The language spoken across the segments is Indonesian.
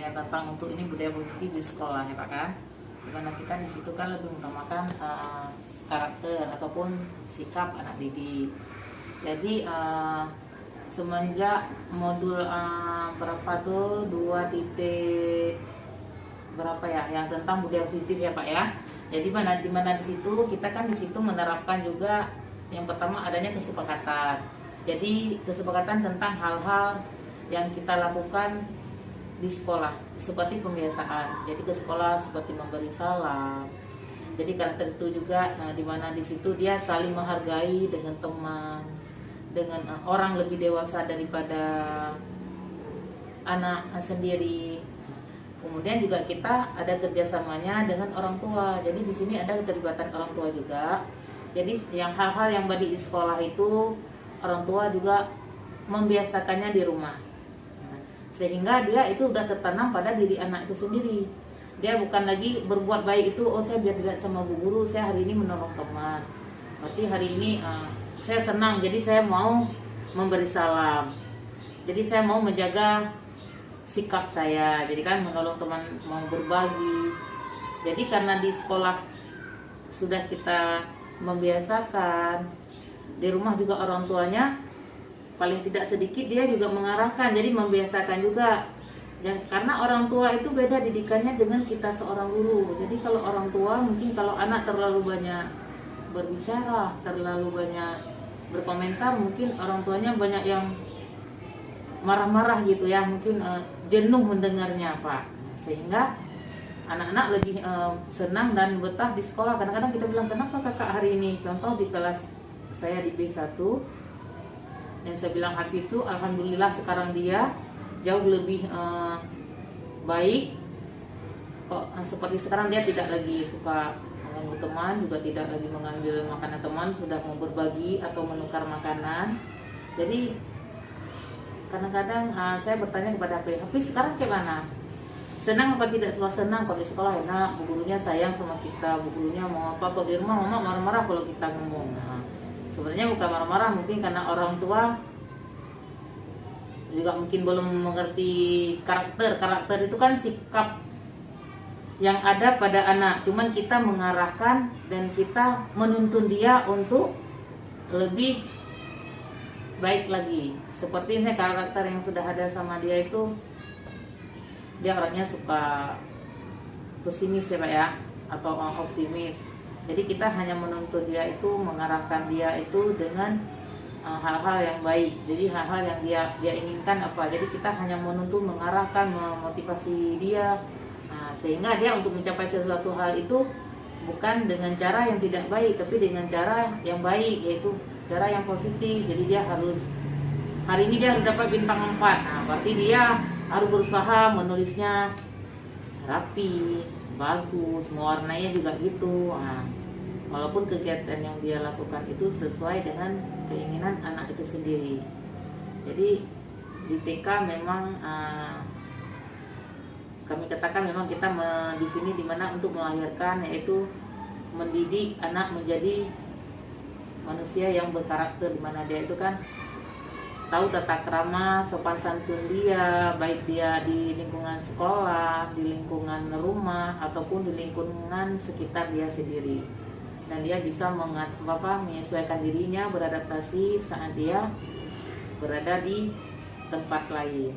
yang tentang untuk ini budaya positif di sekolah ya Pak kan. Dimana kita di situ kan lebih mengutamakan karakter ataupun sikap anak didik. Jadi semenjak modul berapa tuh 2 titik berapa ya yang tentang budaya positif ya Pak ya. Jadi dimana di situ kita kan di situ menerapkan juga yang pertama adanya kesepakatan. Jadi kesepakatan tentang hal-hal yang kita lakukan di sekolah seperti pembiasaan. Jadi ke sekolah seperti memberi salam. Jadi kan tentu juga dimana di situ dia saling menghargai dengan teman, dengan orang lebih dewasa daripada anak sendiri. Kemudian juga kita ada kerjasamanya dengan orang tua. Jadi di sini ada keterlibatan orang tua juga. Jadi yang hal-hal yang di sekolah itu orang tua juga membiasakannya di rumah. Sehingga dia itu udah tertanam pada diri anak itu sendiri. Dia bukan lagi berbuat baik itu, oh saya biar dilihat sama bu guru, saya hari ini menolong teman. Berarti hari ini saya senang, jadi saya mau memberi salam. Jadi saya mau menjaga sikap saya, jadi kan menolong teman, mau berbagi. Jadi karena di sekolah sudah kita membiasakan, di rumah juga orang tuanya paling tidak sedikit dia juga mengarahkan, jadi membiasakan juga. Karena orang tua itu beda didikannya dengan kita seorang guru. Jadi kalau orang tua mungkin kalau anak terlalu banyak berbicara, terlalu banyak berkomentar, mungkin orang tuanya banyak yang marah-marah gitu ya, mungkin jenuh mendengarnya Pak. Sehingga anak-anak lebih senang dan betah di sekolah. Kadang-kadang kita bilang, kenapa kakak hari ini? Contoh di kelas saya di B1, dan saya bilang Hafizu, alhamdulillah sekarang dia jauh lebih baik. Kok seperti sekarang dia tidak lagi suka mengganggu teman, juga tidak lagi mengambil makanan teman, sudah mau berbagi atau menukar makanan. Jadi kadang-kadang saya bertanya kepada Hafiz, sekarang kayak mana? Senang apa tidak? Senang. Kalau di sekolah enak, bu gurunya sayang sama kita, bu gurunya mau apa. Kalau di rumah mama marah-marah kalau kita ngomong. Sebenarnya bukan marah-marah, mungkin karena orang tua juga mungkin belum mengerti karakter. Karakter itu kan sikap yang ada pada anak. Cuman kita mengarahkan dan kita menuntun dia untuk lebih baik lagi. Seperti ini karakter yang sudah ada sama dia itu, dia orangnya suka pesimis ya Pak ya, atau optimis. Jadi kita hanya menuntut dia itu, mengarahkan dia itu dengan hal-hal yang baik. Jadi hal-hal yang dia inginkan apa. Jadi kita hanya menuntut, mengarahkan, memotivasi dia, sehingga dia untuk mencapai sesuatu hal itu bukan dengan cara yang tidak baik, tapi dengan cara yang baik, yaitu cara yang positif. Jadi dia harus, hari ini dia harus dapat bintang 4. Berarti dia harus berusaha menulisnya rapi, bagus, mewarnainya juga gitu. Walaupun kegiatan yang dia lakukan itu sesuai dengan keinginan anak itu sendiri. Jadi di TK memang kami katakan memang kita di sini dimana untuk melahirkan, yaitu mendidik anak menjadi manusia yang berkarakter, dimana dia itu kan tahu tata krama, sopan santun dia, baik dia di lingkungan sekolah, di lingkungan rumah, ataupun di lingkungan sekitar dia sendiri. Dan dia bisa menyesuaikan dirinya, beradaptasi saat dia berada di tempat lain.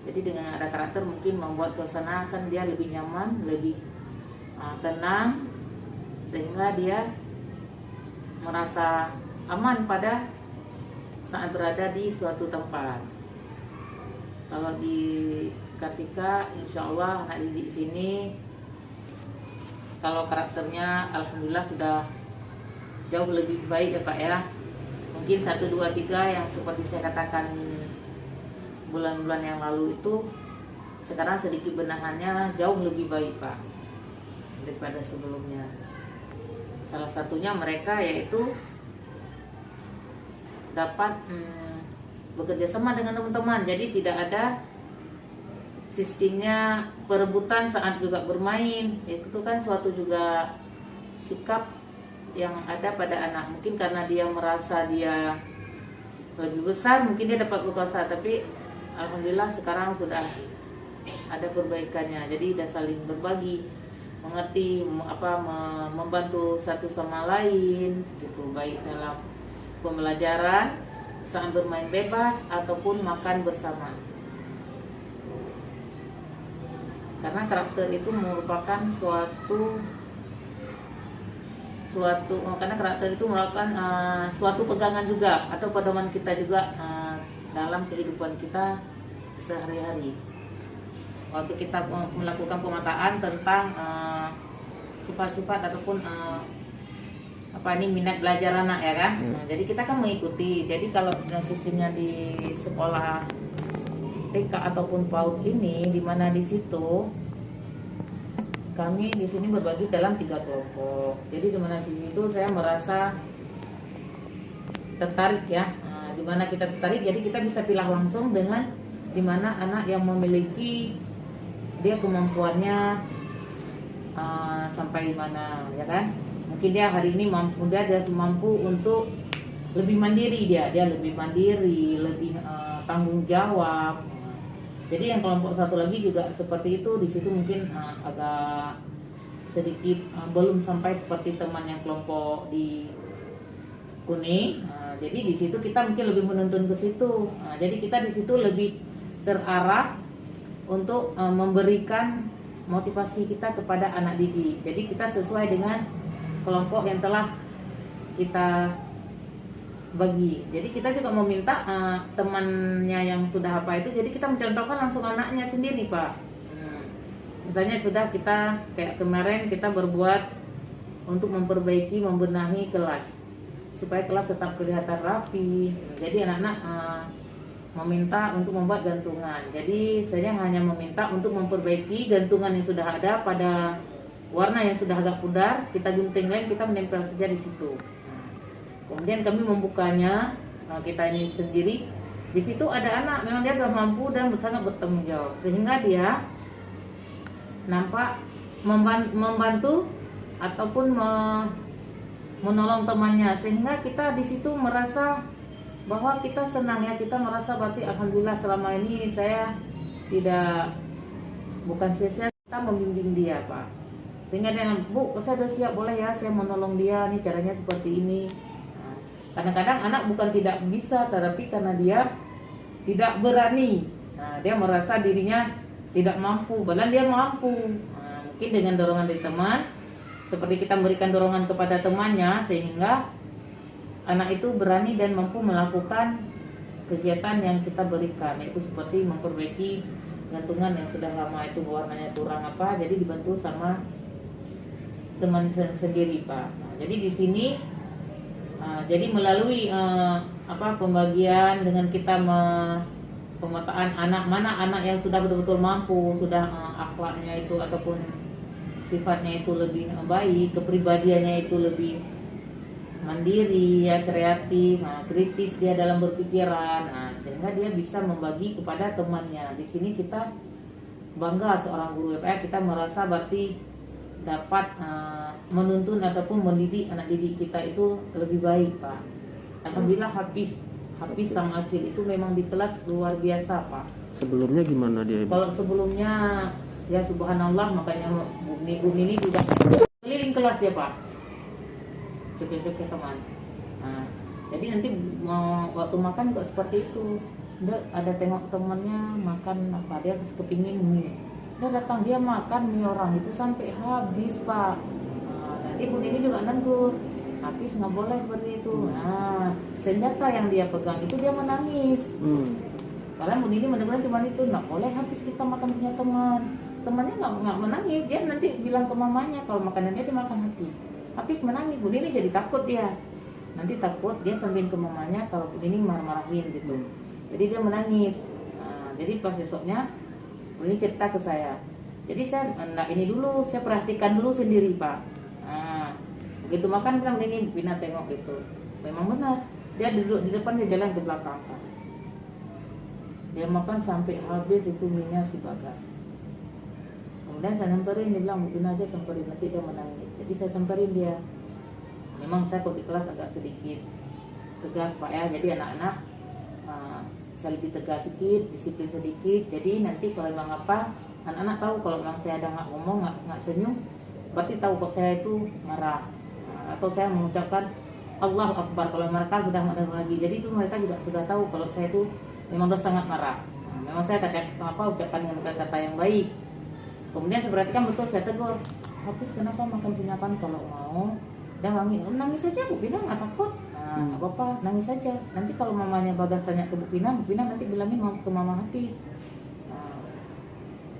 Jadi dengan ada karakter mungkin membuat suasana kan dia lebih nyaman, lebih tenang, sehingga dia merasa aman pada saat berada di suatu tempat. Kalau di Kartika, insya Allah anak didik di sini, kalau karakternya alhamdulillah sudah jauh lebih baik ya Pak ya. Mungkin 1, 2, 3 yang seperti saya katakan bulan-bulan yang lalu itu, sekarang sedikit benahannya jauh lebih baik Pak daripada sebelumnya. Salah satunya mereka yaitu dapat bekerja sama dengan teman-teman. Jadi tidak ada sistemnya perebutan saat juga bermain. Itu kan suatu juga sikap yang ada pada anak. Mungkin karena dia merasa dia lebih besar, mungkin dia dapat berkuasa. Tapi alhamdulillah sekarang sudah ada perbaikannya. Jadi udah saling berbagi, mengerti membantu satu sama lain gitu, baik dalam pembelajaran, saat bermain bebas ataupun makan bersama. Karena karakter itu merupakan karena karakter itu merupakan suatu pegangan juga atau pedoman kita juga dalam kehidupan kita sehari-hari. Waktu kita melakukan pemetaan tentang sifat-sifat ataupun minat belajar anak ya kan. Nah, jadi kita kan mengikuti. Jadi kalau sistemnya di sekolah TK ataupun PAUD ini, di mana di situ kami di sini berbagi dalam 3 kelompok. Jadi di mana di situ saya merasa tertarik ya. Nah, di mana kita tertarik, jadi kita bisa pilih langsung dengan di mana anak yang memiliki dia kemampuannya sampai mana ya kan. Mungkin dia hari ini dia mampu untuk lebih mandiri, dia lebih mandiri, lebih tanggung jawab. Jadi yang kelompok satu lagi juga seperti itu. Di situ mungkin agak sedikit belum sampai seperti teman yang kelompok di kuning. Jadi di situ kita mungkin lebih menuntun ke situ. Jadi kita di situ lebih terarah untuk memberikan motivasi kita kepada anak didik. Jadi kita sesuai dengan kelompok yang telah kita bagi. Jadi kita juga meminta temannya yang sudah apa itu, jadi kita mencontohkan langsung anaknya sendiri Pak. Misalnya sudah kita kayak kemarin kita berbuat untuk memperbaiki, membenahi kelas supaya kelas tetap kelihatan rapi. Jadi anak-anak meminta untuk membuat gantungan. Jadi saya hanya meminta untuk memperbaiki gantungan yang sudah ada pada warna yang sudah agak pudar, kita gunting lagi, kita menempel saja di situ. Kemudian kami membukanya, kita ini sendiri. Di situ ada anak, memang dia sudah mampu dan sangat bertanggung jawab, sehingga dia nampak membantu ataupun menolong temannya, sehingga kita di situ merasa bahwa kita senang ya, kita merasa berarti alhamdulillah selama ini saya bukan sia-sia kita membimbing dia Pak. Sehingga dia, Bu, saya sudah siap, boleh ya saya menolong dia, nih caranya seperti ini. Kadang-kadang anak bukan tidak bisa, tetapi karena dia tidak berani. Nah, dia merasa dirinya tidak mampu, padahal dia mampu. Mungkin dengan dorongan dari teman, seperti kita memberikan dorongan kepada temannya, sehingga anak itu berani dan mampu melakukan kegiatan yang kita berikan, yaitu seperti memperbaiki gantungan yang sudah lama itu warnanya kurang jadi dibantu sama teman sendiri Pak. Nah, jadi di sini jadi melalui pembagian dengan kita pemetaan mana anak yang sudah betul-betul mampu, sudah akhlaknya itu ataupun sifatnya itu lebih baik, kepribadiannya itu lebih mandiri ya, kreatif, kritis dia dalam berpikiran, sehingga dia bisa membagi kepada temannya. Di sini kita bangga seorang guru ya, kita merasa berarti dapat menuntun ataupun mendidik anak didik kita itu lebih baik Pak. Alhamdulillah Hafiz sama Akil itu memang di kelas luar biasa Pak. Sebelumnya gimana dia? Kalau sebelumnya ya subhanallah, makanya Bu Nini juga keliling kelas dia Pak, cek teman. Jadi nanti waktu makan kok seperti itu, ada tengok temannya makan dia kepingin mie, dia datang dia makan mie orang itu sampai habis Pak. Nanti Bu Nini juga negur, habis nggak boleh seperti itu. Senjata yang dia pegang itu dia menangis. Padahal Bu Nini mendengarnya cuma itu, nggak boleh habis kita makan punya temannya nggak menangis, dia nanti bilang ke mamanya kalau makanannya dia makan habis menangis. Bu Nini jadi takut, dia nanti takut, dia sampein ke mamanya kalau Bu Nini marah-marahin gitu. Jadi dia menangis. Jadi pas besoknya Bu Nini cerita ke saya, jadi saya ini dulu, saya perhatikan dulu sendiri Pak. Begitu makan kan ini Bina tengok gitu, memang benar dia duduk di depan, dia jalan ke belakang Pak. Dia makan sampai habis itu minyak si Bagas. Kemudian saya samperin, dia bilang Bina aja samperin, nanti dia menangis. Jadi saya samperin dia. Memang saya kok di kelas agak sedikit tegas Pak ya, jadi anak-anak bisa lebih tegas sedikit, disiplin sedikit. Jadi nanti kalau memang apa, anak-anak tahu kalau memang saya ada nggak ngomong, nggak senyum, berarti tahu kok saya itu marah. Atau saya mengucapkan Allahu Akbar kalau mereka sudah mendengar lagi. Jadi itu mereka juga sudah tahu kalau saya itu memang sudah sangat marah. Memang saya ucapkan dengan kata-kata yang baik. Kemudian saya perhatikan betul, saya tegur, Hafiz kenapa makan pinapan kalau mau? Dan nangis saja Bu Pina, nggak takut. Nggak apa-apa, nangis saja. Nanti kalau mamanya Bagas tanya ke Bu Pina nanti bilangin mau ke Mama Hafiz.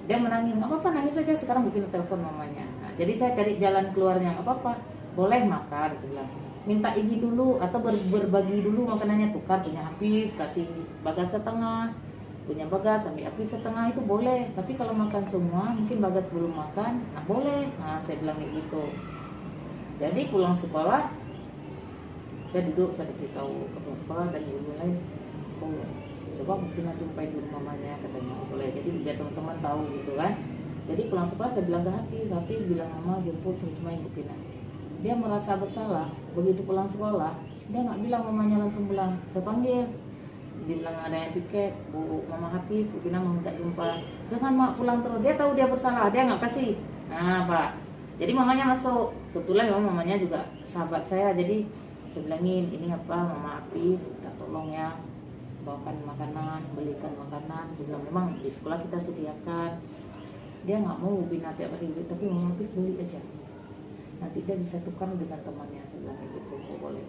Dia menangis, nggak apa-apa, nangis saja. Sekarang Bu Pina telepon mamanya. Jadi saya cari jalan keluarnya, nggak apa-apa, boleh makan. Saya bilang, minta izin dulu atau berbagi dulu makanannya, tukar punya Hafiz, kasih Bagas setengah, punya Bagas sampai Hafiz setengah, itu boleh. Tapi kalau makan semua, mungkin Bagas belum makan, nah boleh. Saya bilang kayak gitu. Jadi pulang sekolah, saya duduk, saya kasih tahu ketua sekolah dan ibu lain, coba mungkin jumpai dulu mamanya, katanya boleh. Jadi biar teman-teman tahu gitu kan. Jadi pulang sekolah saya bilang ke Hafiz bilang mama jemput cuma Ibu Pina. Dia merasa bersalah, begitu pulang sekolah dia nggak bilang mamanya langsung pulang, saya panggil, dia bilang ada yang tiket, Bu Mama Hafiz, Bu Pina mau minta jumpa, jangan mak pulang terus. Dia tahu dia bersalah, dia nggak kasih. Pak, jadi mamanya masuk, kebetulan mamanya juga sahabat saya, jadi saya bilangin ini apa Mama Hafiz, minta tolong ya bawakan makanan, belikan makanan. Saya bilang memang di sekolah kita sediakan. Dia nggak mau Bina tiap hari beli, tapi Mama Hafiz beli aja, nanti dia bisa tukar dengan temannya. Saya bilang gitu, boleh.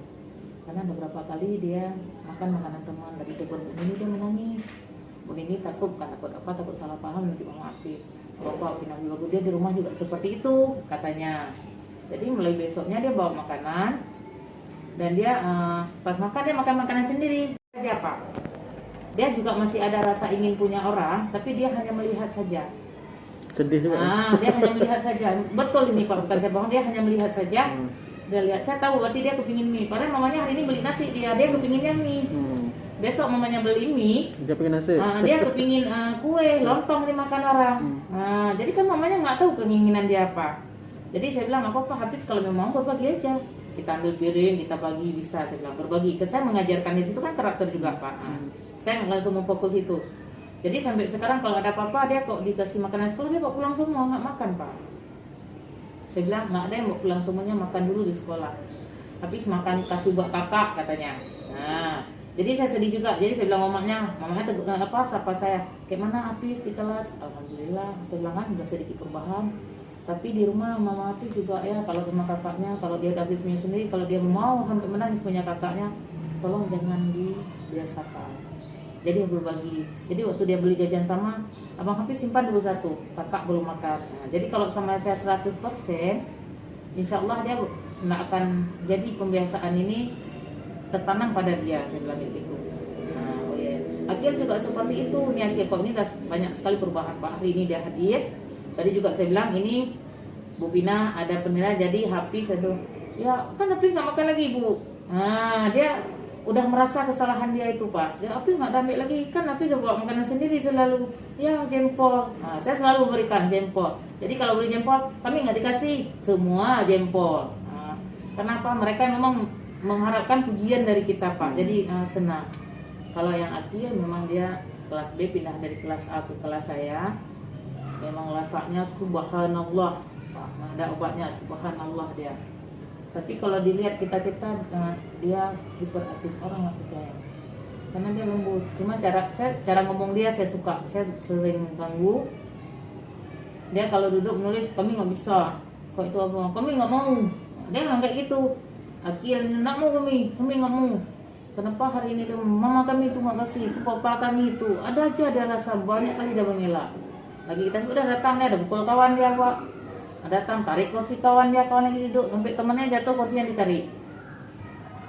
Karena beberapa kali dia makan makanan teman, dari tegur Bu Nini dia menangis. Bu Nini takut salah paham nanti Mama Hafiz. Bapak Bina bagus, dia di rumah juga seperti itu katanya. Jadi mulai besoknya dia bawa makanan, dan dia pas makan dia makan makanan sendiri saja Pak. Dia juga masih ada rasa ingin punya orang, tapi dia hanya melihat saja. Sedih juga. Dia hanya melihat saja. Betul ini Pak, bukan saya bohong, dia hanya melihat saja. Dia lihat, saya tahu berarti dia kepingin mie. Padahal mamanya hari ini beli nasi, dia kepinginnya mie. Besok mamanya beli mie, dia pengen nasi. Dia kepingin kue, lontong dimakan orang. Jadi kan mamanya nggak tahu keinginan dia apa. Jadi saya bilang apa Hafiz kalau memang berbagi aja. Kita ambil piring, kita bagi, bisa. Saya bilang berbagi. Saya mengajarkan di situ kan karakter juga Pak. Saya nggak langsung fokus itu. Jadi sampai sekarang kalau ada apa-apa dia kok dikasih makanan sekolah dia kok pulang semua nggak makan Pak. Saya bilang nggak ada yang mau pulang semuanya, makan dulu di sekolah. Habis makan kasih buat kakak katanya. Jadi saya sedih juga. Jadi saya bilang mamanya tegur sapa saya. Kayak mana Hafiz di kelas? Alhamdulillah. Saya bilang kan udah sedikit perubahan. Tapi di rumah Mama Hafiz juga ya, kalau sama kakaknya, kalau dia Hafiz punya sendiri, kalau dia mau sampai menangis punya kakaknya, tolong jangan dibiasakan. Jadi berbagi. Jadi waktu dia beli jajan sama Abang Hafiz, simpan dulu satu, kakak belum makan. Jadi kalau sama saya 100%, insya Allah dia nggak akan, jadi pembiasaan ini tertanam pada dia. Saya bilang gitu. Akhir juga seperti itu. Nih Akhir kok ini banyak sekali perubahan Pak. Hari ini dia hadir. Tadi juga saya bilang ini Bu Pina ada penilaian, jadi Hafiz itu ya kan Hafiz nggak makan lagi Bu. Dia udah merasa kesalahan dia itu Pak. Dia Hafiz nggak ambil lagi, kan Hafiz bawa makanan sendiri selalu. Ya jempol. Saya selalu memberikan jempol. Jadi kalau beli jempol kami nggak dikasih semua jempol. Kenapa? Mereka memang mengharapkan pujian dari kita Pak. Jadi senang. Kalau yang Akhir memang dia kelas B pindah dari kelas A ke kelas saya. Memang rasanya subhanallah Pak. Ada obatnya subhanallah dia. Tapi kalau dilihat kita dia hiperaktif, orang nggak percaya. Karena dia lembut. Cuma cara ngomong dia saya suka. Saya sering ganggu. Dia kalau duduk menulis kami nggak bisa. Kok itu apa? Kami nggak mau. Dia bilang kayak gitu. Akhir nggak mau kami nggak mau. Kenapa hari ini mama kami itu nggak kasih, itu papa kami itu ada aja dia rasa banyak kali dia mengelak. Lagi kita sudah datang dia ada pukul kawan dia Pak. Datang tarik kursi kawan lagi duduk sampai temannya jatuh kursinya ditarik.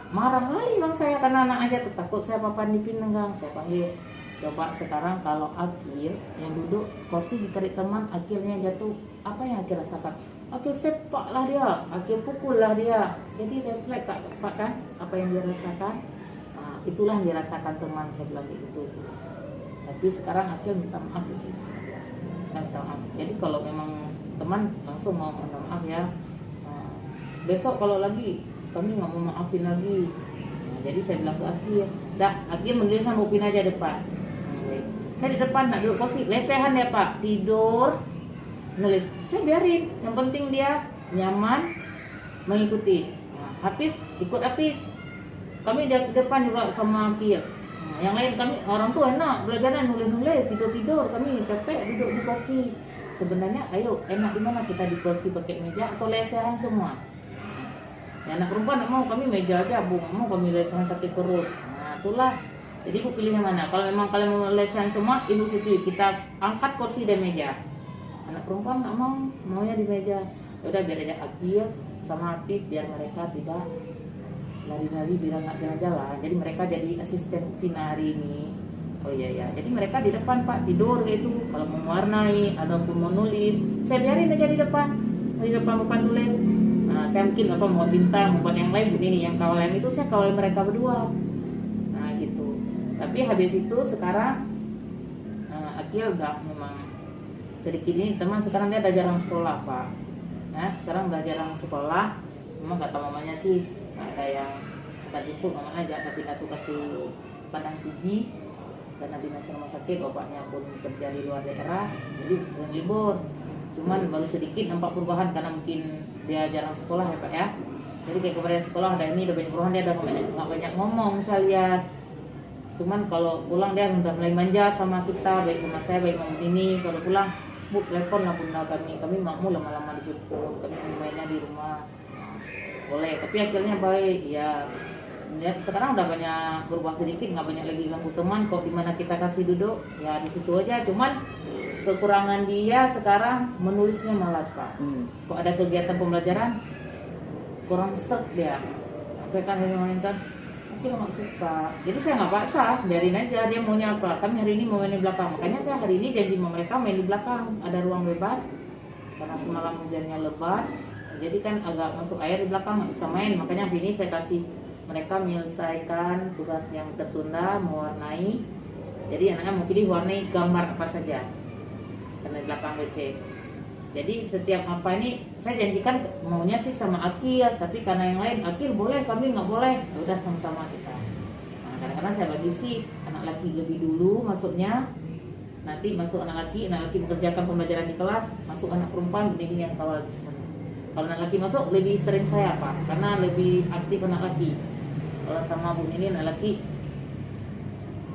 Marah kali bang saya karena anak aja takut saya papan di pinggang. Saya panggil, coba sekarang kalau Akhir yang duduk kursi ditarik teman, akhirnya jatuh, apa yang Akhir rasakan? Akhir sepak lah dia, Akhir pukul lah dia. Jadi refleks Pak kan apa yang dia rasakan. Itulah yang dirasakan teman, saya bilang begitu. Tapi sekarang Akhir minta maaf gitu. Minta maaf. Jadi kalau memang teman langsung mau minta maaf ya. Besok kalau lagi kami nggak mau maafin lagi. Jadi saya bilang ke Akhir, dah Akil menulis sama Upin aja depan. Nah di depan nak duduk kursi, lesehan ya Pak, tidur, nulis. Saya biarin, yang penting dia nyaman mengikuti. Nah, Hafiz ikut Hafiz. Kami di depan juga sama Akil. Nah, yang lain kami orang tua enak belajaran nulis-nulis, tidur-tidur, kami capek duduk di kursi. Sebenarnya ayo enak di mana kita di kursi pakai meja atau lesehan semua. Ya, anak perempuan mau kami meja aja, Bu, mau kami lesehan sakit perut. Nah, itulah. Jadi Bu pilih yang mana? Kalau memang kalian mau lesehan semua, Ibu setuju kita angkat kursi dan meja. Anak perempuan nggak mau, maunya di meja. Udah biar aja Akil sama Hafiz biar mereka tidak lari-lari biar nggak jalan-jalan. Jadi mereka jadi asisten Vina hari ini. Oh iya, jadi mereka di depan Pak tidur gitu. Kalau mau mewarnai ataupun mau nulis, saya biarin aja di depan papan tulis. Nah, saya mungkin apa mau bintang, mau buat yang lain begini, yang kawalan itu saya kawal mereka berdua. Nah gitu. Tapi habis itu sekarang Akil udah memang sedikit ini teman sekarang dia udah jarang sekolah Pak. Nah sekarang udah jarang sekolah. Memang kata mamanya sih nggak ada yang tak jemput, mama aja tapi pindah tugas di Padang Tinggi. Karena dinas rumah sakit, bapaknya pun kerja di luar daerah, jadi sering libur. Cuman baru sedikit nampak perubahan karena mungkin dia jarang sekolah ya Pak ya. Jadi kayak kemarin sekolah ada ini, udah banyak perubahan, dia udah nggak banyak ngomong saya lihat. Cuman kalau pulang dia udah mulai manja sama kita, baik sama saya, baik sama ini. Kalau pulang, Bu telepon lah bunda kami nggak mau lama-lama dijemput, kami mainnya di rumah. Boleh, tapi akhirnya baik ya. Ya, sekarang udah banyak berubah sedikit, nggak banyak lagi ganggu teman kok, dimana kita kasih duduk ya di situ aja. Cuman kekurangan dia sekarang menulisnya malas Pak. Kok ada kegiatan pembelajaran kurang serp dia. Apa kan kan mungkin nggak suka. Jadi saya nggak paksa, biarin aja dia maunya apa. Kami hari ini mau main di belakang, makanya saya hari ini janji sama mereka main di belakang. Ada ruang bebas karena semalam hujannya lebat, jadi kan agak masuk air di belakang nggak bisa main. Makanya hari ini saya kasih mereka menyelesaikan tugas yang tertunda, mewarnai. Jadi anaknya mau pilih warnai gambar apa saja karena di belakang WC. Jadi setiap apa ini saya janjikan maunya sih sama Akil, tapi karena yang lain Akil boleh, kami nggak boleh. Udah sama-sama kita. Nah, kadang-kadang saya bagi sih anak laki lebih dulu masuknya, nanti masuk anak laki mengerjakan pembelajaran di kelas, masuk anak perempuan begini yang kawal di sana. Kalau anak laki masuk lebih sering saya Pak, karena lebih aktif anak laki. Kalau sama Bu Nini anak laki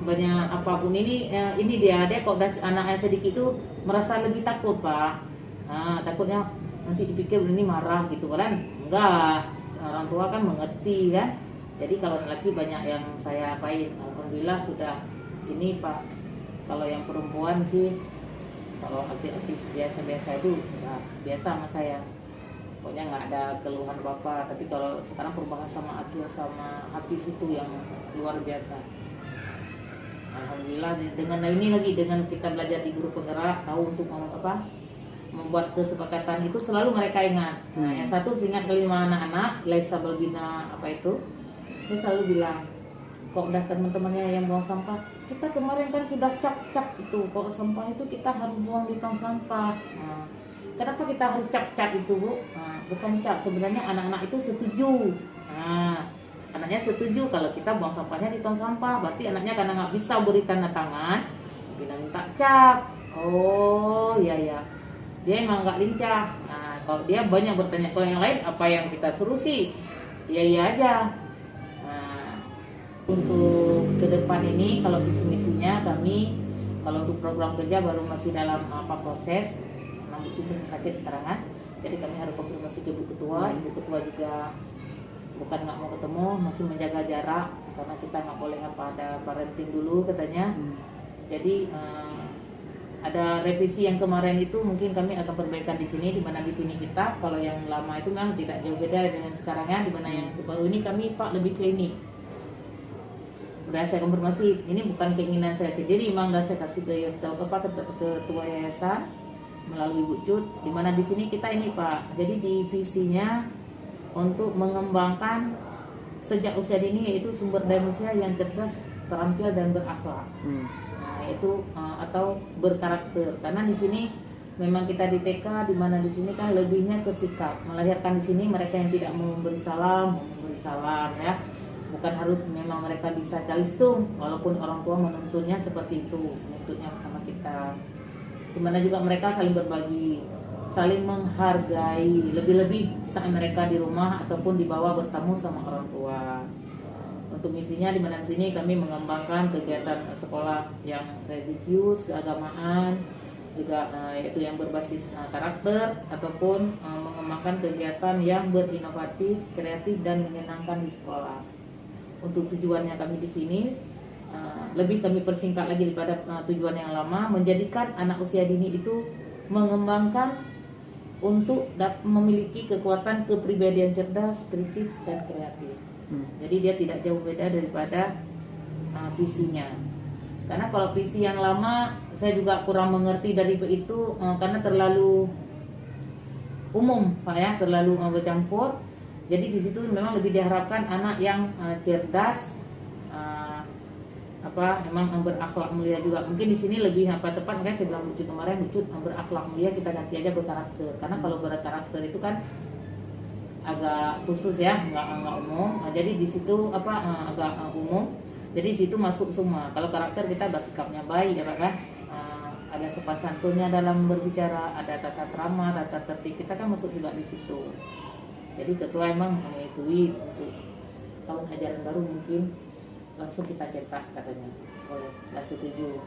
banyak apapun ini dia kok anaknya sedikit itu merasa lebih takut Pak. Nah, takutnya nanti dipikir Bu Nini marah gitu kan. Enggak, orang tua kan mengerti kan. Jadi kalau anak laki banyak yang saya apain, alhamdulillah sudah ini Pak. Kalau yang perempuan sih kalau aktif biasa-biasa itu ya, biasa sama saya. Pokoknya nggak ada keluhan apa-apa. Tapi kalau sekarang perubahan sama Akil sama Hafiz itu yang luar biasa. Alhamdulillah dengan ini lagi, dengan kita belajar di guru penggerak, tahu untuk membuat kesepakatan itu selalu mereka ingat. Nah, yang satu ingat kelima anak-anak, Laisa Balbina apa itu, dia selalu bilang, kok udah teman-temannya yang buang sampah, kita kemarin kan sudah cap-cap itu, kalau sampah itu kita harus buang di tong sampah. Nah, kenapa kita harus cap-cap itu Bu? Nah, bukan cap, sebenarnya anak-anak itu setuju. Nah, anaknya setuju kalau kita buang sampahnya di tong sampah. Berarti anaknya karena nggak bisa beri tanda tangan, kita minta cap. Oh iya, dia emang nggak lincah. Nah, kalau dia banyak bertanya ke yang lain, apa yang kita suruh sih? Iya aja. Nah, untuk ke depan ini kalau visi misinya kami, kalau untuk program kerja baru masih dalam proses. Itu sakit sekarang kan, jadi kami harus konfirmasi ke Ibu Ketua. Ibu Ketua juga bukan nggak mau ketemu, masih menjaga jarak karena kita nggak boleh ada parenting dulu katanya. Jadi ada revisi yang kemarin itu mungkin kami akan perbaikan di sini, di mana di sini kita kalau yang lama itu memang tidak jauh beda dengan sekarangnya, di mana yang baru ini kami Pak lebih ke ini. Udah saya konfirmasi, ini bukan keinginan saya sendiri, memang udah saya kasih ke ketua yayasan melalui Bu Cut, di mana di sini kita ini Pak. Jadi di visinya untuk mengembangkan sejak usia dini yaitu sumber daya manusia yang cerdas, terampil dan berakhlak. Nah, itu atau berkarakter. Karena di sini memang kita di TK, di mana di sini kan lebihnya ke sikap. Melahirkan di sini mereka yang tidak mau memberi salam ya. bukan harus memang mereka bisa calistung, walaupun orang tua menuntunnya seperti itu, menuntutnya sama kita. Dimana juga mereka saling berbagi, saling menghargai, lebih-lebih saat mereka di rumah ataupun dibawa bertamu sama orang tua. Untuk misinya di mana sini kami mengembangkan kegiatan sekolah yang religius, keagamaan, juga yaitu yang berbasis karakter, ataupun mengembangkan kegiatan yang berinovatif, kreatif dan menyenangkan di sekolah. Untuk tujuannya kami di sini lebih kami persingkat lagi daripada tujuan yang lama, menjadikan anak usia dini itu mengembangkan untuk memiliki kekuatan kepribadian cerdas, kritis dan kreatif. Jadi dia tidak jauh beda daripada visinya. Karena kalau visi yang lama saya juga kurang mengerti dari itu karena terlalu umum, Pak ya, terlalu bercampur. Jadi di situ memang lebih diharapkan anak yang cerdas, memang berakhlak mulia juga. Mungkin di sini lebih tepat, makanya saya bilang lucu kemarin, lucu berakhlak mulia kita ganti aja berkarakter. Karena kalau berkarakter itu kan agak khusus ya, nggak umum. Jadi di situ agak umum. Jadi di situ masuk semua. Kalau karakter kita bersikapnya baik ya Pak kan, ada sopan santunnya dalam berbicara, ada tata krama, tata tertib, kita kan masuk juga di situ. Jadi ketua emang menyetujui untuk tahun ajaran baru mungkin langsung kita cetak katanya. Boleh, nggak setuju.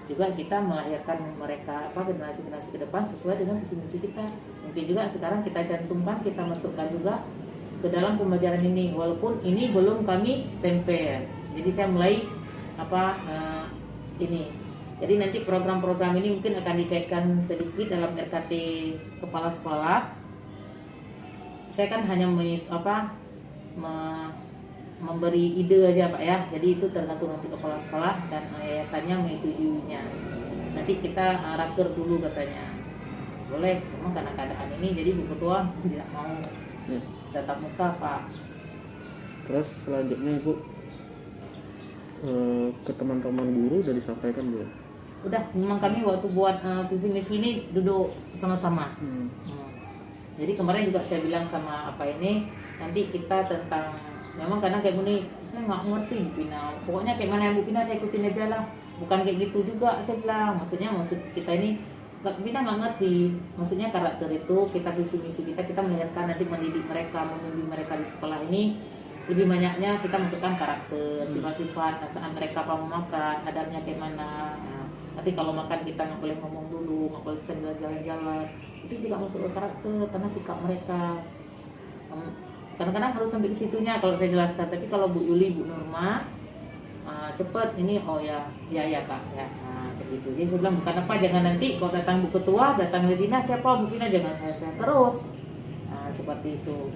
Juga kita melahirkan mereka generasi-generasi ke depan sesuai dengan visi misi kita. Mungkin juga sekarang kita cantumkan, kita masukkan juga ke dalam pembelajaran ini, walaupun ini belum kami tempel. Jadi saya mulai ini. Jadi nanti program-program ini mungkin akan dikaitkan sedikit dalam RKT kepala sekolah. Saya kan hanya memberi ide aja Pak ya. Jadi itu tergantung nanti kepala sekolah dan yayasannya menyetujuinya. Nanti kita raker dulu katanya. Boleh, memang karena keadaan ini jadi Bu Ketua tidak mau tatap muka Pak. Terus selanjutnya Ibu ke teman-teman guru udah disampaikan belum? Udah, memang kami waktu buat visi misi ini duduk sama-sama. Jadi kemarin juga saya bilang sama nanti kita tentang, memang kadang kayak gini saya nggak ngerti Bu Pina, pokoknya kayak mana yang Bu Pina saya ikutin aja lah, bukan kayak gitu juga saya bilang. Maksud kita ini kita nggak ngerti, maksudnya karakter itu kita visi misi kita melahirkan nanti mendidik mereka, membimbing mereka di sekolah ini. Lebih banyaknya kita masukkan karakter, sifat-sifat, saat mereka mau makan, adabnya kayak mana. Nanti kalau makan kita nggak boleh ngomong dulu, nggak boleh sambil jalan-jalan. Itu juga masuk ke karakter karena sikap mereka. Kadang-kadang harus sampai ke situnya kalau saya jelaskan. Tapi kalau Bu Yuli, Bu Nurma, cepet ini, oh ya Kak ya. Begitu. Jadi saya bilang bukan apa, jangan nanti kalau datang Bu Ketua, datang Ledina, siapa Bu Pina, jangan saya terus. Seperti itu.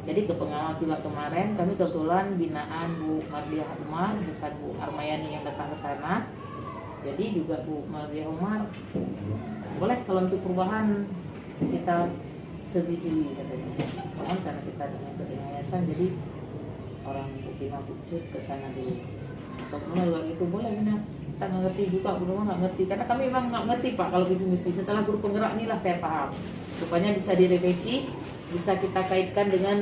Jadi ke pengawas juga kemarin kami kebetulan binaan Bu Mardiah Umar, bukan Bu Armayani yang datang ke sana. Jadi juga Bu Mardiah Umar, boleh kalau untuk perubahan kita setujui katanya. Mohon karena kita dengan yayasan, jadi orang Bu Pina Bucut ke sana dulu. Kalau juga itu boleh Bina. Kita nggak ngerti juga, Bu Nurma nggak ngerti. Karena kami memang nggak ngerti Pak kalau visi misi. Setelah guru penggerak inilah saya paham. Rupanya bisa direvisi, bisa kita kaitkan dengan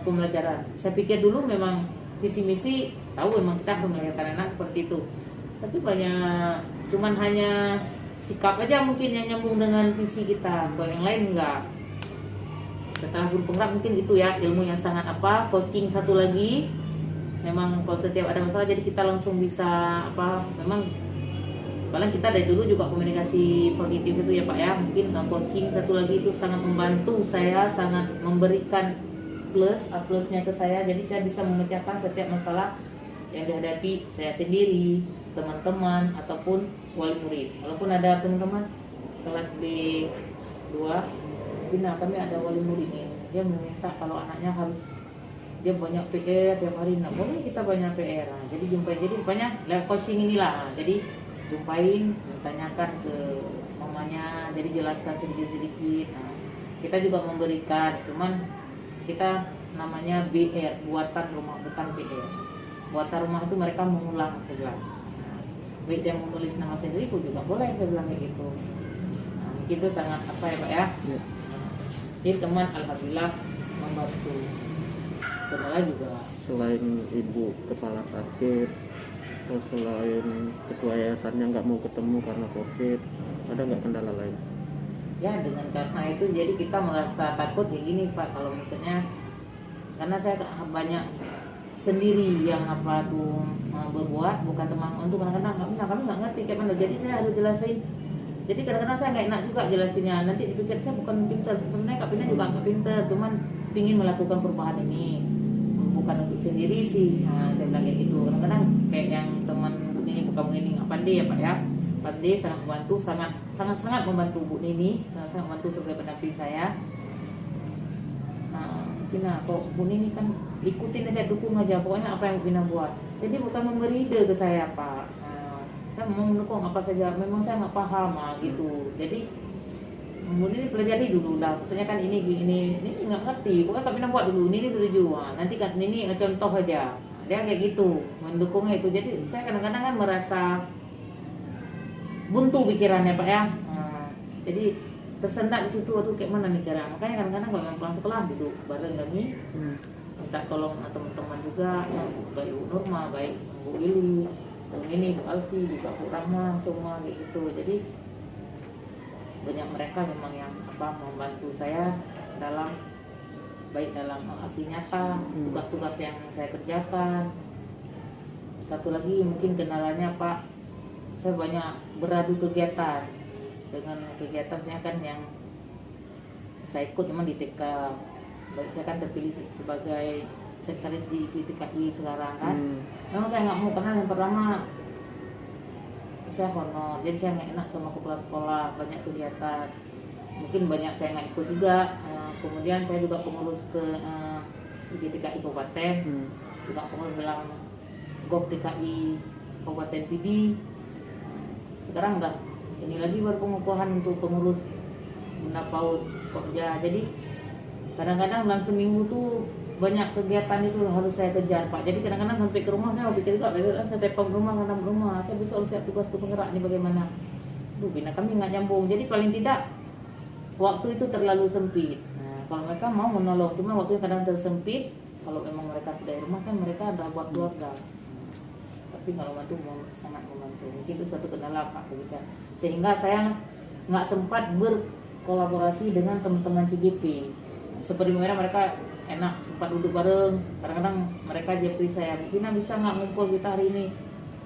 pembelajaran. Saya pikir dulu memang visi misi tahu memang kita harus melahirkan anak seperti itu. Tapi banyak, cuman hanya sikap aja mungkin yang nyambung dengan visi kita. Kalau yang lain enggak. Setelah guru penggerak mungkin itu ya ilmu yang sangat coaching satu lagi. Memang kalau setiap ada masalah jadi kita langsung bisa memang paling kita dari dulu juga komunikasi positif itu ya Pak ya. Mungkin coaching satu lagi itu sangat membantu saya, sangat memberikan plusnya ke saya. Jadi saya bisa memecahkan setiap masalah yang dihadapi saya sendiri, teman-teman ataupun wali murid. Walaupun ada teman-teman kelas B2, kami ada wali murid ini, dia meminta kalau anaknya harus dia banyak PR tiap hari, nah boleh kita banyak PR. Jadi jumpain, jadi rupanya coaching inilah. Jadi jumpain, tanyakan ke mamanya, jadi jelaskan sedikit-sedikit. Nah, kita juga memberikan, cuman kita namanya BR, buatan rumah, bukan PR. Buatan rumah itu mereka mengulang, saya bilang. Baik yang menulis nama sendiri pun juga boleh, saya bilang kayak gitu. Nah, itu sangat ya Pak ya. Jadi teman alhamdulillah membantu. kendala juga. Selain ibu kepala sakit, terus selain ketua yayasannya nggak mau ketemu karena COVID, ada nggak kendala lain? Ya dengan karena itu jadi kita merasa takut kayak gini Pak, kalau misalnya karena saya banyak sendiri yang apa tuh berbuat bukan teman untuk kadang-kadang kami nggak ngerti kayak mana, jadi saya harus jelasin. Jadi kadang-kadang saya nggak enak juga jelasinnya, nanti dipikir saya bukan pintar, sebenarnya Kak Pina juga nggak pintar, cuman pingin melakukan perubahan ini bukan untuk sendiri sih. Nah, saya bilang kayak gitu. Kadang-kadang kayak yang teman Bu Nini, bukan Bu Nini, nggak pandai ya Pak ya, pandai sangat membantu, sangat membantu Bu Nini, sangat membantu sebagai pendamping saya. Nah, kok Bu Nini kan ikutin aja, dukung aja, pokoknya apa yang Bu Nini buat. Jadi bukan memberi ide ke saya Pak. Saya mau mendukung apa saja, memang saya nggak paham gitu. Jadi Bu Nini pelajari dulu lah, maksudnya kan ini nggak ngerti, pokoknya Kak Pina buat dulu, ini setuju. Nanti kan ini contoh aja, dia kayak gitu, mendukungnya itu. Jadi saya kadang-kadang kan merasa buntu pikirannya Pak ya. Jadi tersendak di situ, aduh kayak mana nih cara. Makanya kadang-kadang kalau yang pulang sekolah duduk bareng kami, minta tolong teman-teman juga, baik Bu Nurma, baik Bu Lili, Bu ini, Bu Alfi, juga Bu Rahma, semua kayak gitu. Jadi banyak mereka memang yang membantu saya dalam baik dalam aksi nyata, tugas-tugas yang saya kerjakan. Satu lagi mungkin kendalanya Pak, saya banyak beradu kegiatan dengan kegiatannya kan yang saya ikut memang di TK. Baik saya kan terpilih sebagai sekretaris di TKI sekarang kan. Memang saya nggak mau karena yang pertama saya honor, jadi saya nggak enak sama kepala sekolah, banyak kegiatan, mungkin banyak saya nggak ikut juga. Kemudian saya juga pengurus ke TKI Kabupaten, juga pengurus dalam GOP TKI Kabupaten PD. Sekarang enggak, ini lagi baru pengukuhan untuk pengurus Bunda PAUD Pokja. Jadi kadang-kadang dalam seminggu tuh banyak kegiatan itu yang harus saya kejar Pak. Jadi kadang-kadang sampai ke rumah saya pikir juga, saya telepon rumah, saya bisa siap tugas ke penggerak ini bagaimana. Bina kami nggak nyambung. Jadi paling tidak waktu itu terlalu sempit. Nah, kalau mereka mau menolong, cuma waktunya kadang tersempit. Kalau memang mereka sudah di rumah kan mereka ada buat keluarga. Tapi kalau bantu sangat membantu. Mungkin itu suatu kendala Pak bisa. Sehingga saya nggak sempat berkolaborasi dengan teman-teman CGP. Seperti mereka enak sempat duduk bareng, kadang-kadang mereka jepri saya, Bu Pina bisa nggak ngumpul kita hari ini,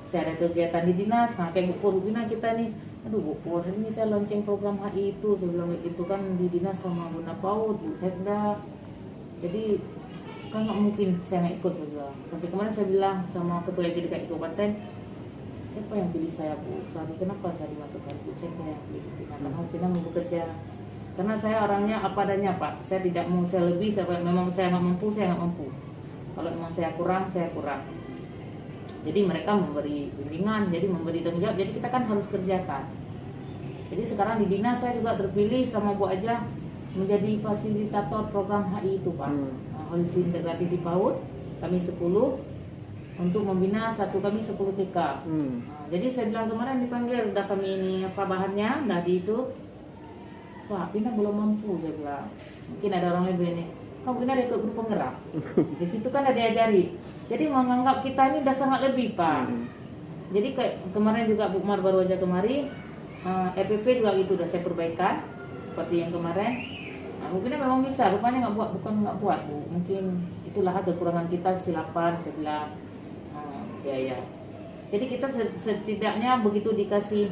saya ada kegiatan di dinas, nah kayak Bu Pina kita nih, aduh Bu Pur, hari ini saya launching program HI itu, saya bilang kayak gitu kan di dinas sama Bunda PAUD, Bu Sekda, jadi kan nggak mungkin saya nggak ikut, saya bilang. Sampai kemarin saya bilang sama ketua DKI Kabupaten, siapa yang pilih saya Bu, soalnya kenapa saya dimasukkan Bu Sekda yang pilih Bu Pina, karena Bu Pina mau bekerja. Karena saya orangnya apa adanya Pak, saya tidak mau saya lebih, memang saya nggak mampu, saya nggak mampu. Kalau memang saya kurang, saya kurang. Jadi mereka memberi bimbingan, jadi memberi tanggung jawab, jadi kita kan harus kerjakan. Jadi sekarang di dinas saya juga terpilih sama Bu Aja menjadi fasilitator program HI itu Pak. Holistik integratif di PAUD, kami 10 untuk membina kami 10 TK. Jadi saya bilang kemarin dipanggil, udah kami ini apa bahannya, udah di itu. Wah, Pina belum mampu, saya bilang. Mungkin ada orang lain bilang nih, kamu Pina ada ikut grup penggerak. Di situ kan ada diajari. Jadi menganggap kita ini udah sangat lebih, Pak. Jadi kayak kemarin juga Bu Mar baru aja kemari, EPP juga gitu udah saya perbaikan seperti yang kemarin. Mungkin memang bisa, rupanya bukan nggak buat Bu. Mungkin itulah kekurangan kita silapan, saya bilang. Ya. Jadi kita setidaknya begitu dikasih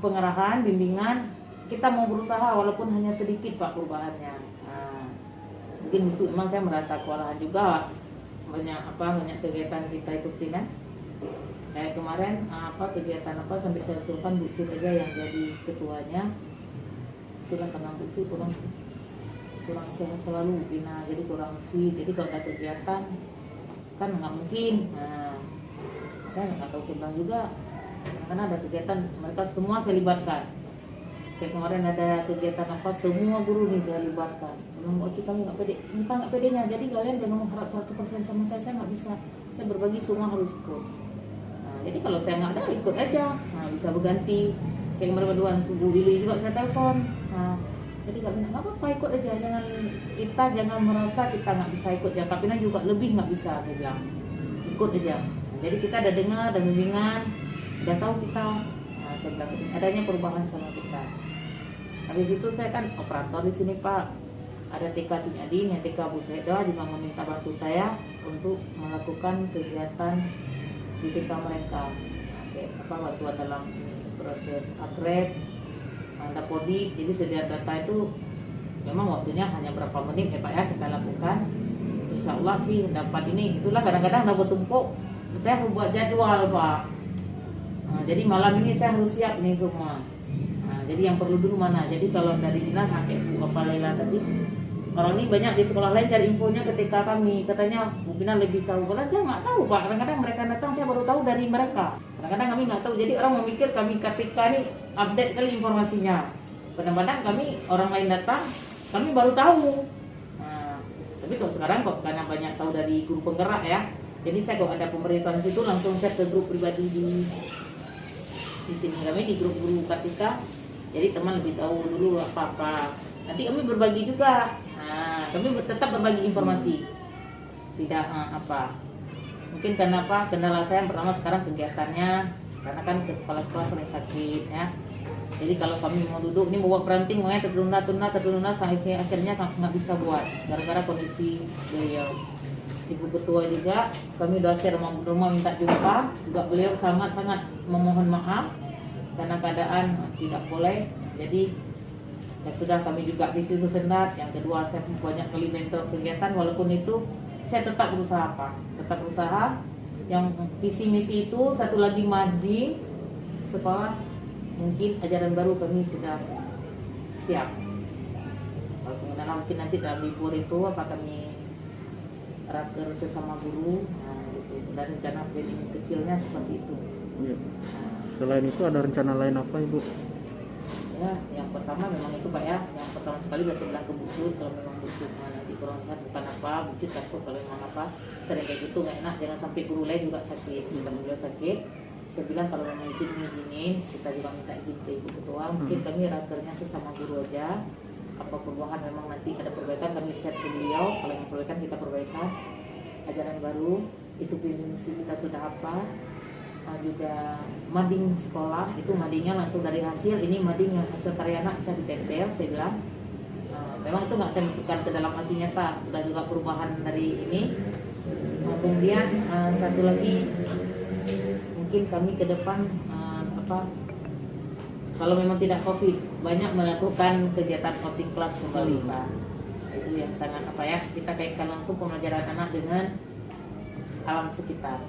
pengarahan, bimbingan, kita mau berusaha walaupun hanya sedikit Pak perubahannya. Mungkin itu memang saya merasa kewalahan juga, banyak kegiatan kita ikuti kan. Kayak kemarin kegiatan sampai saya usulkan Bu Cik aja yang jadi ketuanya. Itu kan karena Bu Cik kurang sehat selalu Pina, jadi kurang fit. Jadi kalau ada kegiatan kan nggak mungkin. Kan nggak tahu sebang juga. Karena ada kegiatan mereka semua saya libatkan. Kayak kemarin ada kegiatan semua guru nih saya libatkan. Belum kami nggak pede, bukan nggak pedenya. Jadi kalian jangan mengharap 100% sama saya nggak bisa. Saya berbagi semua harus ikut. Jadi kalau saya nggak ada ikut aja. Bisa berganti. Kayak kemarin berdua subuh Lili juga saya telepon. Jadi kak bilang nggak apa-apa, ikut aja, jangan merasa kita nggak bisa ikut ya. Kak Pina juga lebih nggak bisa, saya bilang ikut aja. Jadi kita ada dengar dan bimbingan, udah tahu kita. Nah, saya bilang adanya perubahan sama kita. Habis itu saya kan operator di sini Pak. Ada TK Tunyadin, yang TK Bu Seda juga meminta bantu saya untuk melakukan kegiatan di TK mereka. Apa bantuan dalam proses akrab, dapodik. Jadi setiap data itu memang waktunya hanya berapa menit ya Pak ya kita lakukan. Insya Allah sih dapat ini. Itulah kadang-kadang dapat tumpuk. Saya harus buat jadwal Pak. Nah, jadi malam ini saya harus siap nih semua. Nah, jadi yang perlu dulu mana? Jadi kalau dari Dinas sampai Bu Bapak Laila tadi, orang ini banyak di sekolah lain cari infonya ketika kami. Katanya Bu Pina lebih tahu. Kalau saya nggak tahu Pak. Kadang-kadang mereka datang saya baru tahu dari mereka. Kadang-kadang kami nggak tahu. Jadi orang memikir kami KPK ini update kali informasinya. Kadang-kadang kami orang lain datang, kami baru tahu. Nah, tapi kalau sekarang kok karena banyak tahu dari guru penggerak ya. Jadi saya kalau ada pemberitahuan situ langsung share ke grup pribadi di sini kami di grup guru KPK. Jadi teman lebih tahu dulu apa-apa. Nanti kami berbagi juga. Nah, kami tetap berbagi informasi. Tidak mungkin karena apa? Kendala saya yang pertama sekarang kegiatannya, karena kan kepala sekolah sering sakit ya. Jadi kalau kami mau duduk, ini mau buat peranting, mau tertunda, sampai akhirnya nggak bisa buat, gara-gara kondisi beliau. Ibu Ketua juga, kami udah share rumah minta jumpa, juga beliau sangat-sangat memohon maaf karena keadaan tidak boleh. Jadi ya sudah, kami juga visi sendat. Yang kedua saya banyak kali mentor kegiatan, walaupun itu saya tetap berusaha. Yang visi misi itu satu lagi mading sekolah, mungkin ajaran baru kami sudah siap. Kalau pengenalan mungkin nanti dalam libur itu apa kami raker sesama guru, nah, gitu. Dan rencana planning kecilnya seperti itu. Ya. Selain itu ada rencana lain apa Ibu? Ya, yang pertama memang itu Pak ya. Yang pertama sekali saya bilang ke Bu Sur, kalau memang Bu Sur nanti kurang sehat bukan apa, mungkin takut kalau memang apa, sering kayak gitu nggak enak, jangan sampai guru lain juga sakit, bukan beliau sakit. Saya bilang kalau memang itu gini, kita juga minta izin ke Ibu Ketua, mungkin kami rakernya sesama guru aja. Apa perubahan memang nanti ada perbaikan, kami share ke beliau. Kalau yang perbaikan kita perbaikan. Ajaran baru itu misi kita sudah apa. Juga mading sekolah itu madingnya langsung dari hasil, ini mading yang hasil karya anak bisa ditempel. Saya bilang memang itu nggak saya masukkan ke dalam hasil nyata, sudah juga perubahan dari ini. Kemudian satu lagi mungkin kami ke depan kalau memang tidak COVID, banyak melakukan kegiatan outing kelas kembali Pak. Itu yang sangat kita kaitkan langsung pembelajaran anak dengan alam sekitar.